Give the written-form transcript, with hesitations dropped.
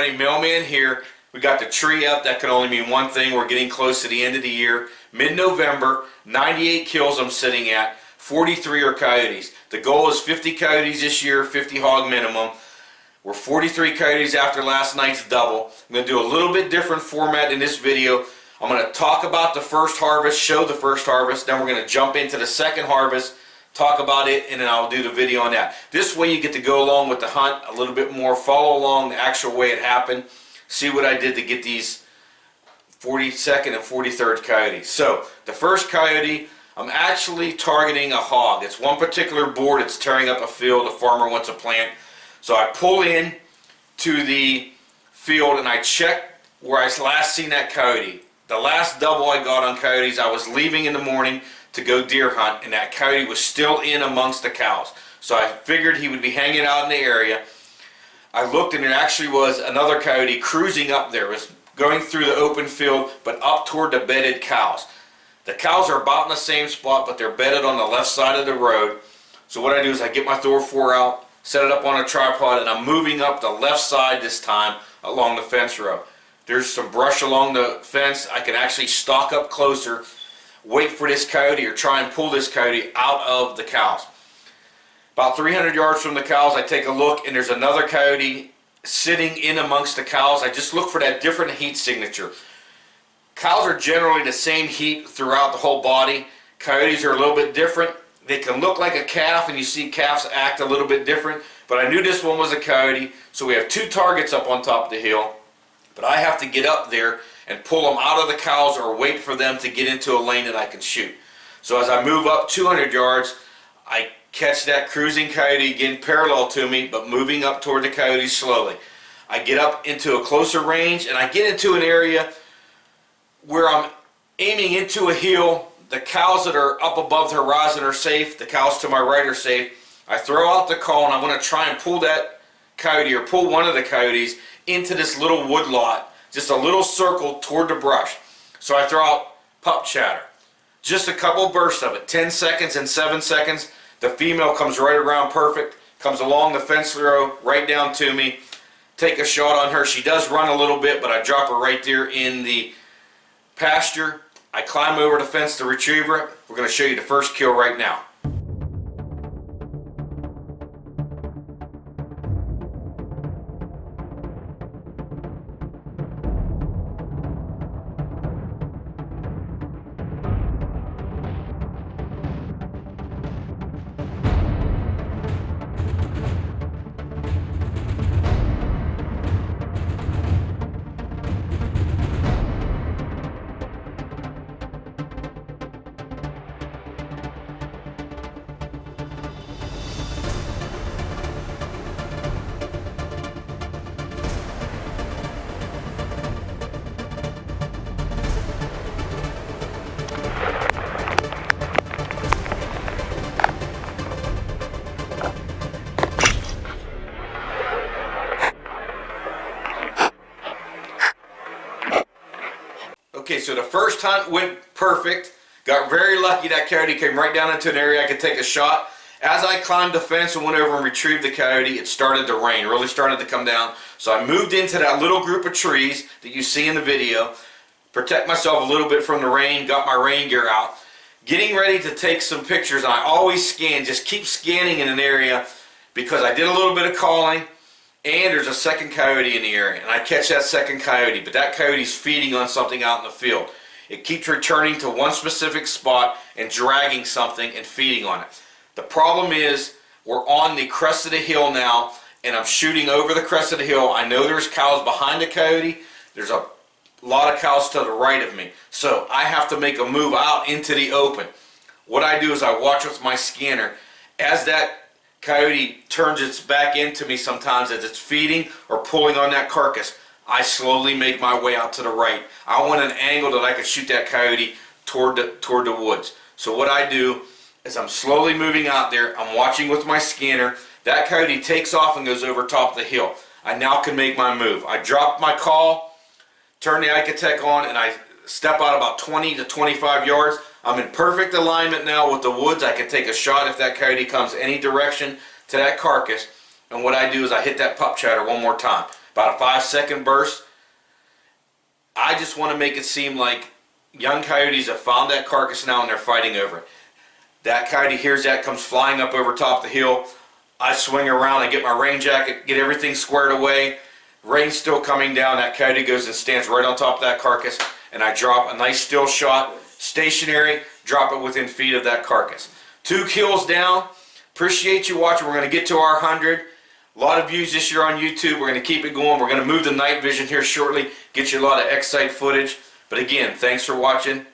everybody, Mailman here. We got the tree up. That can only mean one thing. We're getting close to the end of the year. Mid-November, 98 kills I'm sitting at. 43 are coyotes. The goal is 50 coyotes this year, 50 hog minimum. We're 43 coyotes after last night's double. I'm going to do a little bit different format in this video. I'm going to talk about the first harvest, show the first harvest, then we're going to jump into the second harvest, talk about it, and then I'll do the video on that. This way you get to go along with the hunt a little bit more, follow along the actual way it happened, see what I did to get these 42nd and 43rd coyotes. So the first coyote, I'm actually targeting a hog. It's one particular board. It's tearing up a field a farmer wants to plant. So I pull in to the field and I check where I last seen that coyote. The last double I got on coyotes, I was leaving in the morning to go deer hunt, and that coyote was still in amongst the cows. So I figured he would be hanging out in the area. I looked and it actually was another coyote cruising up there. It was going through the open field, but up toward the bedded cows. The cows are about in the same spot, but they're bedded on the left side of the road. So what I do is I get my Thor 4 out, set it up on a tripod, and I'm moving up the left side this time along the fence row. There's some brush along the fence. I can actually stalk up closer, wait for this coyote or try and pull this coyote out of the cows. About 300 yards from the cows, I take a look and there's another coyote sitting in amongst the cows. I just look for that different heat signature. Cows are generally the same heat throughout the whole body. Coyotes are a little bit different. They can look like a calf, and you see calves act a little bit different, but I knew this one was a coyote. So we have two targets up on top of the hill, but I have to get up there and pull them out of the cows or wait for them to get into a lane that I can shoot. So as I move up 200 yards, I catch that cruising coyote again parallel to me, but moving up toward the coyote slowly. I get up into a closer range and I get into an area where I'm aiming into a hill. The cows that are up above the horizon are safe. The cows to my right are safe. I throw out the call and I'm going to try and pull that coyote or pull one of the coyotes into this little wood lot, just a little circle toward the brush. So I throw out pup chatter. Just a couple bursts of it, 10 seconds and 7 seconds. The female comes right around perfect, comes along the fence row, right down to me. Take a shot on her. She does run a little bit, but I drop her right there in the pasture. I climb over the fence to retrieve her. We're going to show you the first kill right now. Okay, so the first hunt went perfect. Got very lucky. That coyote came right down into an area I could take a shot. As I climbed the fence and went over and retrieved the coyote, it started to rain. Really started to come down. So I moved into that little group of trees that you see in the video. Protect myself a little bit from the rain. Got my rain gear out. Getting ready to take some pictures. And I always scan. Just keep scanning in an area because I did a little bit of calling. And there's a second coyote in the area, and I catch that second coyote, but that coyote's feeding on something out in the field. It keeps returning to one specific spot and dragging something and feeding on it. The problem is we're on the crest of the hill now, and I'm shooting over the crest of the hill. I know there's cows behind the coyote. There's a lot of cows to the right of me, so I have to make a move out into the open. What I do is I watch with my scanner. As that coyote turns its back into me sometimes as it's feeding or pulling on that carcass, I slowly make my way out to the right. I want an angle that I can shoot that coyote toward the woods. So what I do is I'm slowly moving out there. I'm watching with my scanner. That coyote takes off and goes over top of the hill. I now can make my move. I drop my call, turn the Icotec on, and I step out about 20 to 25 yards. I'm in perfect alignment now with the woods. I can take a shot if that coyote comes any direction to that carcass. And what I do is I hit that pup chatter one more time. about a 5-second burst. I just want to make it seem like young coyotes have found that carcass now and they're fighting over it. That coyote hears that, comes flying up over top the hill. I swing around, I get my rain jacket, get everything squared away. Rain's still coming down. That coyote goes and stands right on top of that carcass, and I drop a nice still shot, stationary, drop it within feet of that carcass. 2 kills down. Appreciate you watching. We're going to get to our 100. A lot of views this year on YouTube. We're going to keep it going. We're going to move the night vision here shortly, get you a lot of X-Sight footage. But again, thanks for watching.